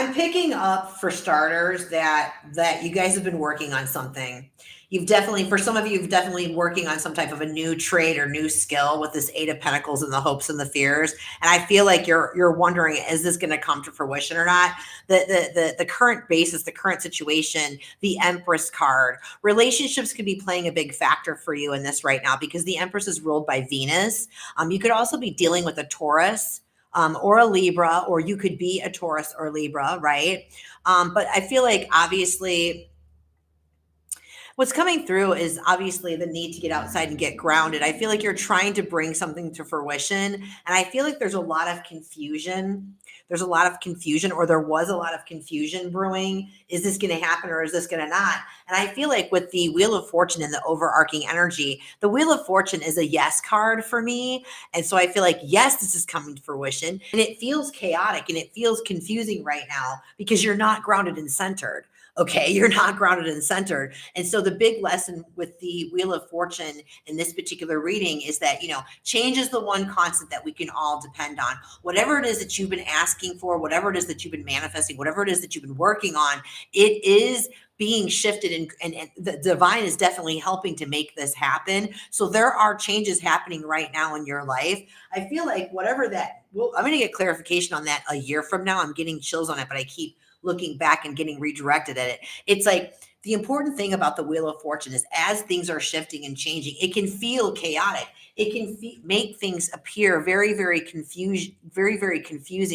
I'm picking up for starters that you guys have been working on something. You've definitely, for some of you, you've definitely working on some type of a new trade or new skill with this Eight of Pentacles and the hopes and the fears. And I feel like you're wondering, is this going to come to fruition or not? The current basis, the current situation, the Empress card, relationships could be playing a big factor for you in this right now because the Empress is ruled by Venus. You could also be dealing with a Taurus. Or a Libra, or you could be a Taurus or Libra, right? But I feel like obviously what's coming through is obviously the need to get outside and get grounded. I feel like you're trying to bring something to fruition, and I feel like there's a lot of confusion. There's a lot of confusion, or there was a lot of confusion brewing. Is this going to happen or is this going to not? And I feel like with the Wheel of Fortune and the overarching energy, the Wheel of Fortune is a yes card for me. And so I feel like, yes, this is coming to fruition. And it feels chaotic and it feels confusing right now because you're not grounded and centered. Okay, you're not grounded and centered. And so the big lesson with the Wheel of Fortune in this particular reading is that, change is the one constant that we can all depend on. Whatever it is that you've been asking for, whatever it is that you've been manifesting, whatever it is that you've been working on, it is being shifted, and the divine is definitely helping to make this happen. So there are changes happening right now in your life. I feel like whatever that, well, I'm going to get clarification on that a year from now. I'm getting chills on it, but I keep looking back and getting redirected at it. It's like the important thing about the Wheel of Fortune is as things are shifting and changing, it can feel chaotic. It can make things appear very, very confusing,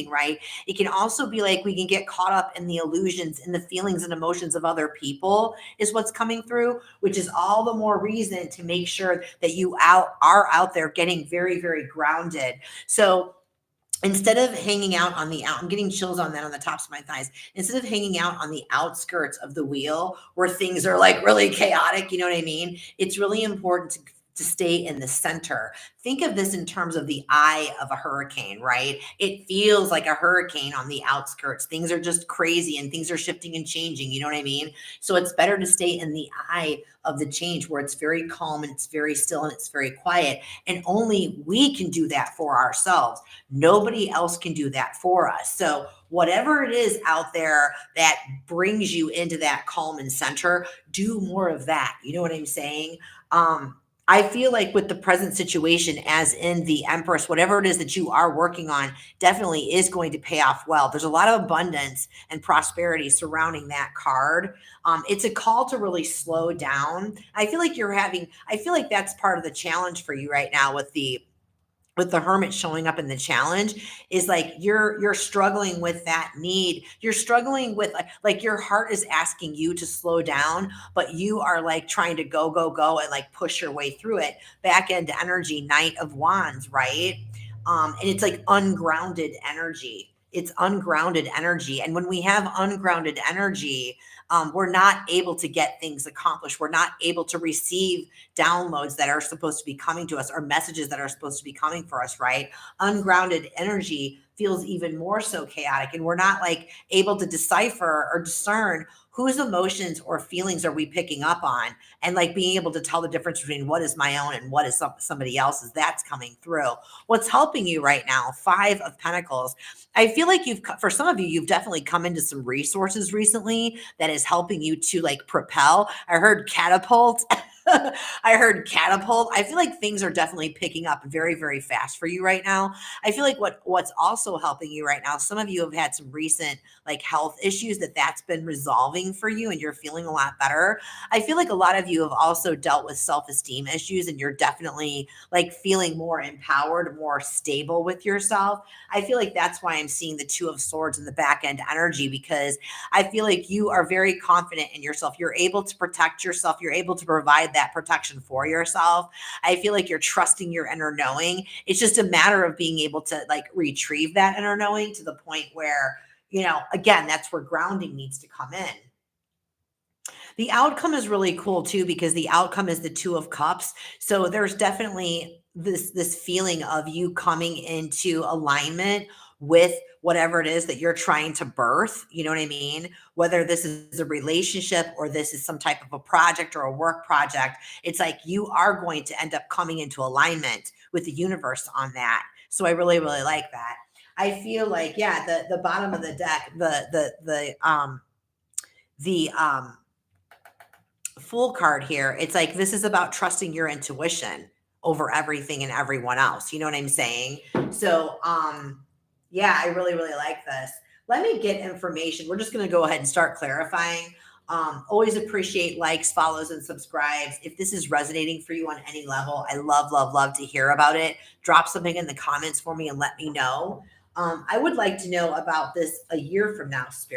right? It can also be like we can get caught up in the illusions and the feelings and emotions of other people is what's coming through, which is all the more reason to make sure that you are out there getting very, very grounded. So instead of hanging out on I'm getting chills on that on the tops of my thighs. Instead of hanging out on the outskirts of the wheel where things are like really chaotic, you know what I mean? It's really important to stay in the center. Think of this in terms of the eye of a hurricane, right? It feels like a hurricane on the outskirts. Things are just crazy and things are shifting and changing, you know what I mean? So it's better to stay in the eye of the change where it's very calm and it's very still and it's very quiet. And only we can do that for ourselves. Nobody else can do that for us. So whatever it is out there that brings you into that calm and center, do more of that. You know what I'm saying? I feel like with the present situation, as in the Empress, whatever it is that you are working on definitely is going to pay off well. There's a lot of abundance and prosperity surrounding that card. It's a call to really slow down. I feel like that's part of the challenge for you right now with the Hermit showing up in the challenge is like you're struggling with that need. You're struggling with like your heart is asking you to slow down, but you are like trying to go and like push your way through it. Back end energy, Knight of Wands, right? And it's like ungrounded energy. It's ungrounded energy. And when we have ungrounded energy, we're not able to get things accomplished. We're not able to receive downloads that are supposed to be coming to us or messages that are supposed to be coming for us, right? Ungrounded energy feels even more so chaotic, and we're not like able to decipher or discern whose emotions or feelings are we picking up on, and like being able to tell the difference between what is my own and what is somebody else's. That's coming through. What's helping you right now? Five of Pentacles. I feel like for some of you, you've definitely come into some resources recently that is helping you to like propel. I heard catapult. I heard catapult. I feel like things are definitely picking up very, very fast for you right now. I feel like what's also helping you right now, some of you have had some recent like health issues that's been resolving for you and you're feeling a lot better. I feel like a lot of you have also dealt with self-esteem issues and you're definitely like feeling more empowered, more stable with yourself. I feel like that's why I'm seeing the Two of Swords in the back end energy, because I feel like you are very confident in yourself. You're able to protect yourself. You're able to provide that protection for yourself. I feel like you're trusting your inner knowing. It's just a matter of being able to like retrieve that inner knowing to the point where, again, that's where grounding needs to come in. The outcome is really cool too, because the outcome is the Two of Cups. So there's definitely this feeling of you coming into alignment with whatever it is that you're trying to birth. You know what I mean? Whether this is a relationship or this is some type of a project or a work project, it's like you are going to end up coming into alignment with the universe on that. So I really, really like that. I feel like, yeah, the bottom of the deck, the Fool card here, it's like this is about trusting your intuition over everything and everyone else. You know what I'm saying? So yeah, I really, really like this. Let me get information. We're just gonna go ahead and start clarifying. Always appreciate likes, follows, and subscribes. If this is resonating for you on any level, I love, love, love to hear about it. Drop something in the comments for me and let me know. I would like to know about this a year from now, Spirit.